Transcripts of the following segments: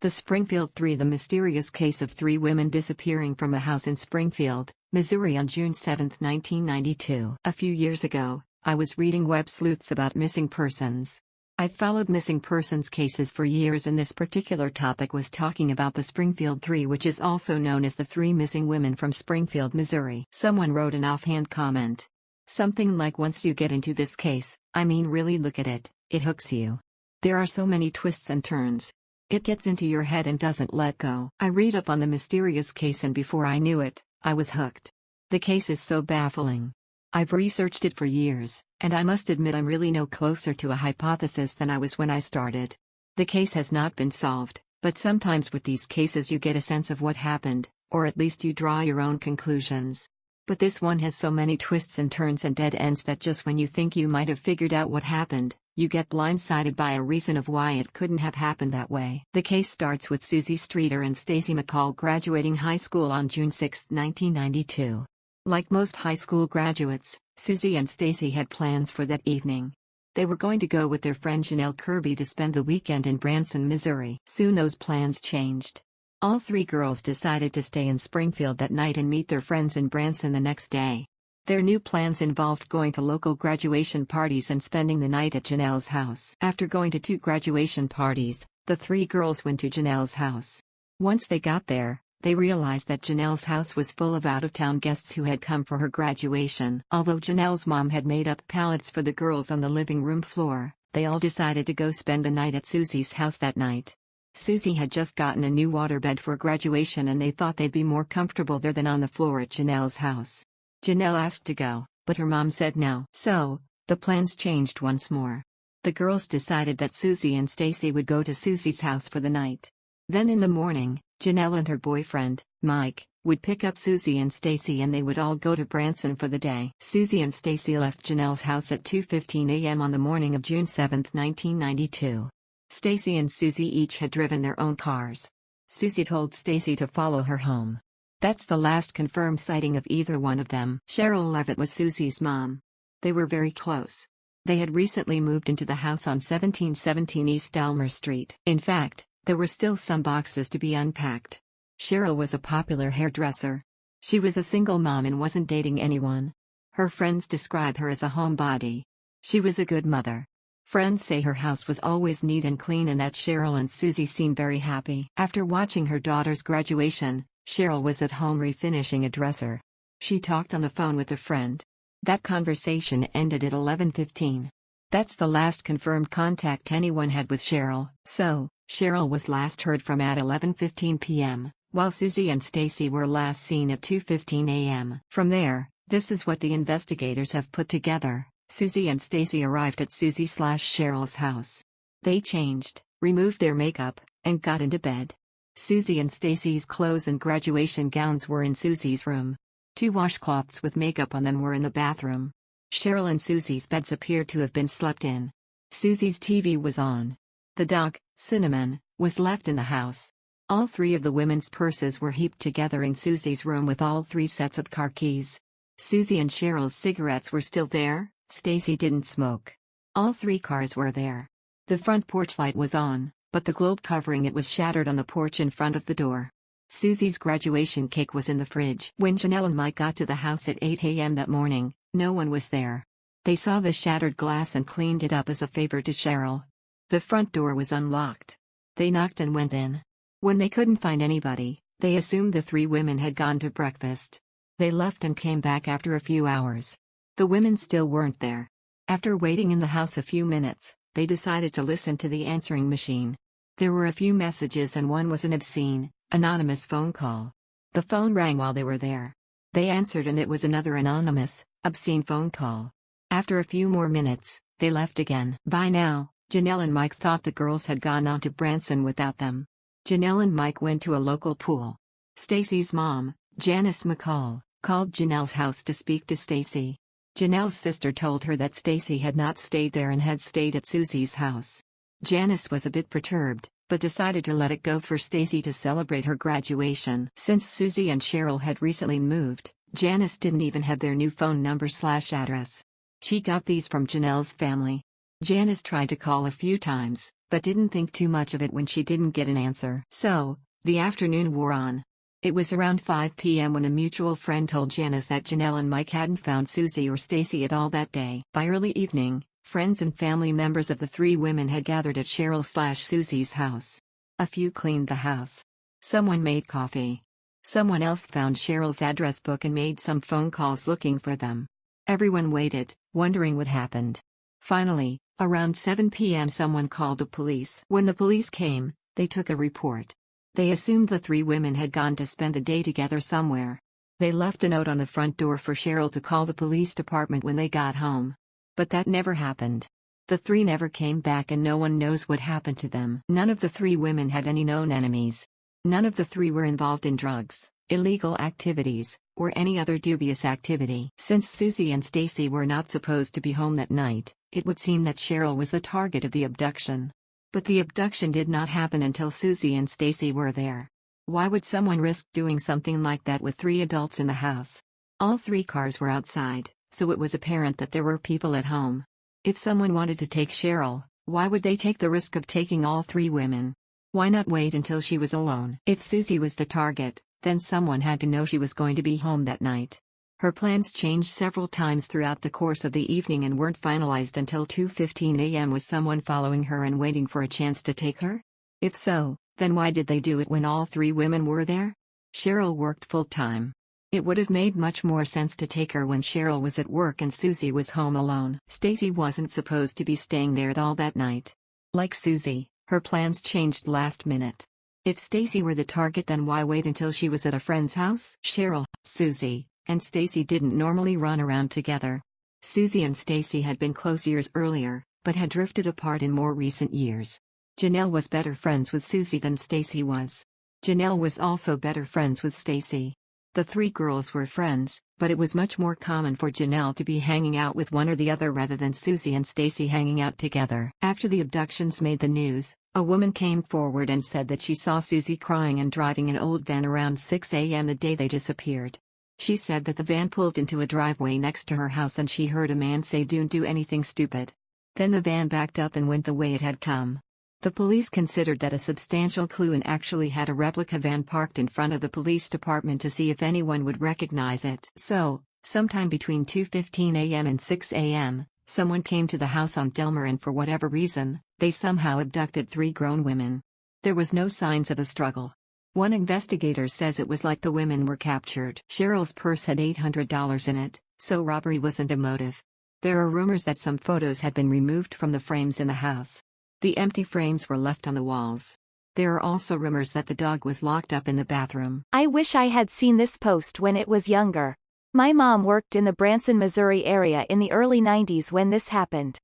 The Springfield Three. The mysterious case of three women disappearing from a house in Springfield, Missouri on June 7, 1992. A few years ago, I was reading web sleuths about missing persons. I've followed missing persons cases for years, and this particular topic was talking about the Springfield Three, which is also known as the three missing women from Springfield, Missouri. Someone wrote an offhand comment. Something like, once you get into this case, I mean really look at it, it hooks you. There are so many twists and turns. It gets into your head and doesn't let go. I read up on the mysterious case, and before I knew it, I was hooked. The case is so baffling. I've researched it for years, and I must admit I'm really no closer to a hypothesis than I was when I started. The case has not been solved, but sometimes with these cases you get a sense of what happened, or at least you draw your own conclusions. But this one has so many twists and turns and dead ends that just when you think you might have figured out what happened, you get blindsided by a reason of why it couldn't have happened that way. The case starts with Suzie Streeter and Stacy McCall graduating high school on June 6, 1992. Like most high school graduates, Susie and Stacy had plans for that evening. They were going to go with their friend Janelle Kirby to spend the weekend in Branson, Missouri. Soon those plans changed. All three girls decided to stay in Springfield that night and meet their friends in Branson the next day. Their new plans involved going to local graduation parties and spending the night at Janelle's house. After going to 2 graduation parties, the 3 girls went to Janelle's house. Once they got there, they realized that Janelle's house was full of out-of-town guests who had come for her graduation. Although Janelle's mom had made up pallets for the girls on the living room floor, they all decided to go spend the night at Susie's house that night. Susie had just gotten a new waterbed for graduation, and they thought they'd be more comfortable there than on the floor at Janelle's house. Janelle asked to go, but her mom said no. So, the plans changed once more. The girls decided that Susie and Stacy would go to Susie's house for the night. Then in the morning, Janelle and her boyfriend, Mike, would pick up Susie and Stacy, and they would all go to Branson for the day. Susie and Stacy left Janelle's house at 2:15 a.m. on the morning of June 7, 1992. Stacy and Susie each had driven their own cars. Susie told Stacy to follow her home. That's the last confirmed sighting of either one of them. Sherrill Levitt was Susie's mom. They were very close. They had recently moved into the house on 1717 East Elmer Street. In fact, there were still some boxes to be unpacked. Sherrill was a popular hairdresser. She was a single mom and wasn't dating anyone. Her friends describe her as a homebody. She was a good mother. Friends say her house was always neat and clean, and that Sherrill and Susie seemed very happy. After watching her daughter's graduation, Sherrill was at home refinishing a dresser. She talked on the phone with a friend. That conversation ended at 11:15. That's the last confirmed contact anyone had with Sherrill. So, Sherrill was last heard from at 11:15 p.m., while Susie and Stacy were last seen at 2:15 a.m. From there, this is what the investigators have put together. Susie and Stacy arrived at Suzie/Sherrill's house. They changed, removed their makeup, and got into bed. Susie and Stacy's clothes and graduation gowns were in Susie's room. 2 washcloths with makeup on them were in the bathroom. Sherrill and Susie's beds appeared to have been slept in. Susie's TV was on. The dog, Cinnamon, was left in the house. All 3 of the women's purses were heaped together in Susie's room with all 3 sets of car keys. Susie and Sherrill's cigarettes were still there. Stacy didn't smoke. All 3 cars were there. The front porch light was on, but the globe covering it was shattered on the porch in front of the door. Susie's graduation cake was in the fridge. When Janelle and Mike got to the house at 8 a.m. that morning, no one was there. They saw the shattered glass and cleaned it up as a favor to Sherrill. The front door was unlocked. They knocked and went in. When they couldn't find anybody, they assumed the 3 women had gone to breakfast. They left and came back after a few hours. The women still weren't there. After waiting in the house a few minutes, they decided to listen to the answering machine. There were a few messages, and one was an obscene, anonymous phone call. The phone rang while they were there. They answered, and it was another anonymous, obscene phone call. After a few more minutes, they left again. By now, Janelle and Mike thought the girls had gone on to Branson without them. Janelle and Mike went to a local pool. Stacy's mom, Janice McCall, called Janelle's house to speak to Stacy. Janelle's sister told her that Stacy had not stayed there and had stayed at Susie's house. Janice was a bit perturbed, but decided to let it go for Stacy to celebrate her graduation. Since Susie and Sherrill had recently moved, Janice didn't even have their new phone number/address. She got these from Janelle's family. Janice tried to call a few times, but didn't think too much of it when she didn't get an answer. So, the afternoon wore on. It was around 5 p.m. when a mutual friend told Janice that Janelle and Mike hadn't found Susie or Stacy at all that day. By early evening, friends and family members of the three women had gathered at Sherrill/Susie's house. A few cleaned the house. Someone made coffee. Someone else found Sherrill's address book and made some phone calls looking for them. Everyone waited, wondering what happened. Finally, around 7 p.m. someone called the police. When the police came, they took a report. They assumed the three women had gone to spend the day together somewhere. They left a note on the front door for Sherrill to call the police department when they got home. But that never happened. The three never came back and no one knows what happened to them. None of the three women had any known enemies. None of the three were involved in drugs, illegal activities, or any other dubious activity. Since Susie and Stacy were not supposed to be home that night, it would seem that Sherrill was the target of the abduction. But the abduction did not happen until Susie and Stacy were there. Why would someone risk doing something like that with three adults in the house? All three cars were outside, so it was apparent that there were people at home. If someone wanted to take Sherrill, why would they take the risk of taking all three women? Why not wait until she was alone? If Susie was the target, then someone had to know she was going to be home that night. Her plans changed several times throughout the course of the evening and weren't finalized until 2:15 a.m. Was someone following her and waiting for a chance to take her? If so, then why did they do it when all three women were there? Sherrill worked full-time. It would have made much more sense to take her when Sherrill was at work and Susie was home alone. Stacy wasn't supposed to be staying there at all that night. Like Susie, her plans changed last minute. If Stacy were the target, then why wait until she was at a friend's house? Sherrill, Susie, and Stacy didn't normally run around together. Susie and Stacy had been close years earlier, but had drifted apart in more recent years. Janelle was better friends with Susie than Stacy was. Janelle was also better friends with Stacy. The three girls were friends, but it was much more common for Janelle to be hanging out with one or the other rather than Susie and Stacy hanging out together. After the abductions made the news, a woman came forward and said that she saw Susie crying and driving an old van around 6 a.m. the day they disappeared. She said that the van pulled into a driveway next to her house and she heard a man say, "Don't do anything stupid." Then the van backed up and went the way it had come. The police considered that a substantial clue and actually had a replica van parked in front of the police department to see if anyone would recognize it. So, sometime between 2:15 a.m. and 6 a.m., someone came to the house on Delmer and for whatever reason, they somehow abducted three grown women. There was no signs of a struggle. One investigator says it was like the women were captured. Sherrill's purse had $800 in it, so robbery wasn't a motive. There are rumors that some photos had been removed from the frames in the house. The empty frames were left on the walls. There are also rumors that the dog was locked up in the bathroom. I wish I had seen this post when it was younger. My mom worked in the Branson, Missouri area in the early 90s when this happened.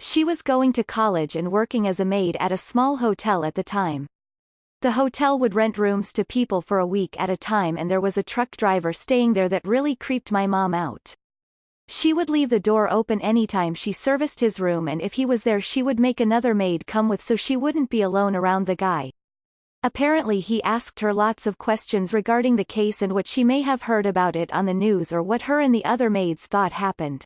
She was going to college and working as a maid at a small hotel at the time. The hotel would rent rooms to people for a week at a time, and there was a truck driver staying there that really creeped my mom out. She would leave the door open anytime she serviced his room, and if he was there she would make another maid come with so she wouldn't be alone around the guy. Apparently he asked her lots of questions regarding the case and what she may have heard about it on the news or what her and the other maids thought happened.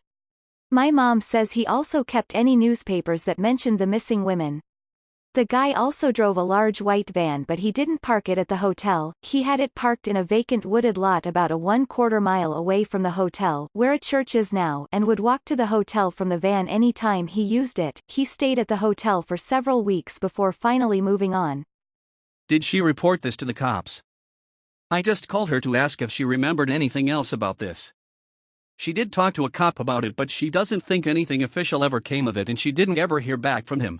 My mom says he also kept any newspapers that mentioned the missing women. The guy also drove a large white van, but he didn't park it at the hotel. He had it parked in a vacant wooded lot about a 1/4 mile away from the hotel, where a church is now, and would walk to the hotel from the van any time he used it. He stayed at the hotel for several weeks before finally moving on. Did she report this to the cops? I just called her to ask if she remembered anything else about this. She did talk to a cop about it, but she doesn't think anything official ever came of it, and she didn't ever hear back from him.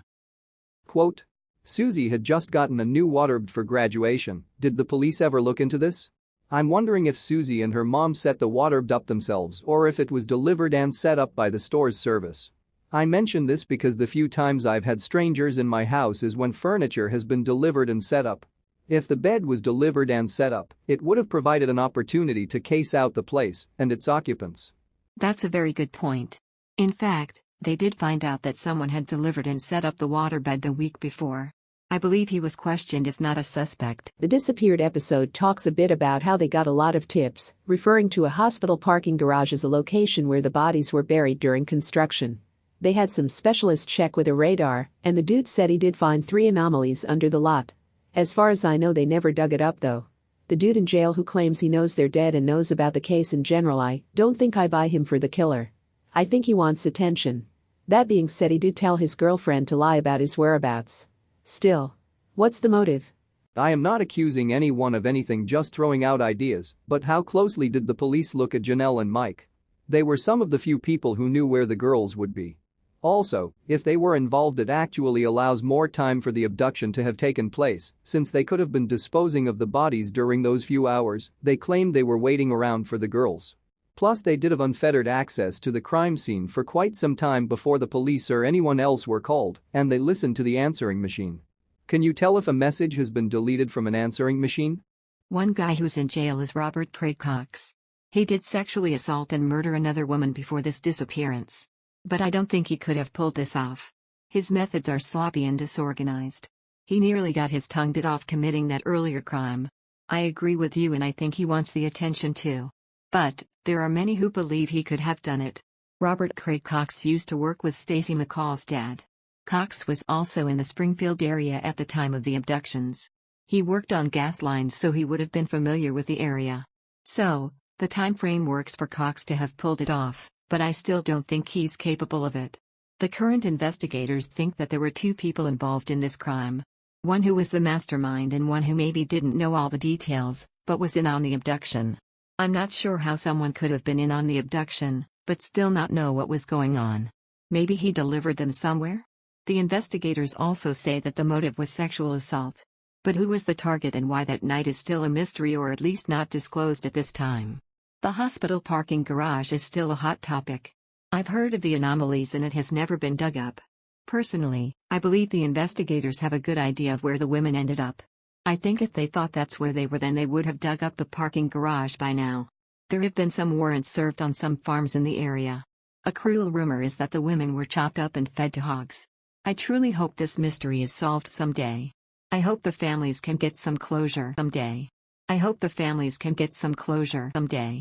Quote, Susie had just gotten a new waterbed for graduation. Did the police ever look into this? I'm wondering if Susie and her mom set the waterbed up themselves or if it was delivered and set up by the store's service. I mention this because the few times I've had strangers in my house is when furniture has been delivered and set up. If the bed was delivered and set up, it would have provided an opportunity to case out the place and its occupants. That's a very good point. In fact, they did find out that someone had delivered and set up the waterbed the week before. I believe he was questioned as not a suspect. The disappeared episode talks a bit about how they got a lot of tips, referring to a hospital parking garage as a location where the bodies were buried during construction. They had some specialist check with a radar, and the dude said he did find 3 anomalies under the lot. As far as I know, they never dug it up though. The dude in jail who claims he knows they're dead and knows about the case in general, I don't think I buy him for the killer. I think he wants attention. That being said, he did tell his girlfriend to lie about his whereabouts. Still, what's the motive? I am not accusing anyone of anything, just throwing out ideas, but how closely did the police look at Janelle and Mike? They were some of the few people who knew where the girls would be. Also, if they were involved, it actually allows more time for the abduction to have taken place, since they could have been disposing of the bodies during those few hours they claimed they were waiting around for the girls. Plus, they did have unfettered access to the crime scene for quite some time before the police or anyone else were called, and they listened to the answering machine. Can you tell if a message has been deleted from an answering machine? One guy who's in jail is Robert Craig Cox. He did sexually assault and murder another woman before this disappearance. But I don't think he could have pulled this off. His methods are sloppy and disorganized. He nearly got his tongue bit off committing that earlier crime. I agree with you, and I think he wants the attention too. But there are many who believe he could have done it. Robert Craig Cox used to work with Stacy McCall's dad. Cox was also in the Springfield area at the time of the abductions. He worked on gas lines, so he would have been familiar with the area. So, the time frame works for Cox to have pulled it off, but I still don't think he's capable of it. The current investigators think that there were 2 people involved in this crime. One who was the mastermind and one who maybe didn't know all the details, but was in on the abduction. I'm not sure how someone could have been in on the abduction, but still not know what was going on. Maybe he delivered them somewhere? The investigators also say that the motive was sexual assault. But who was the target and why that night is still a mystery, or at least not disclosed at this time. The hospital parking garage is still a hot topic. I've heard of the anomalies and it has never been dug up. Personally, I believe the investigators have a good idea of where the women ended up. I think if they thought that's where they were, then they would have dug up the parking garage by now. There have been some warrants served on some farms in the area. A cruel rumor is that the women were chopped up and fed to hogs. I truly hope this mystery is solved someday. I hope the families can get some closure someday. I hope the families can get some closure someday.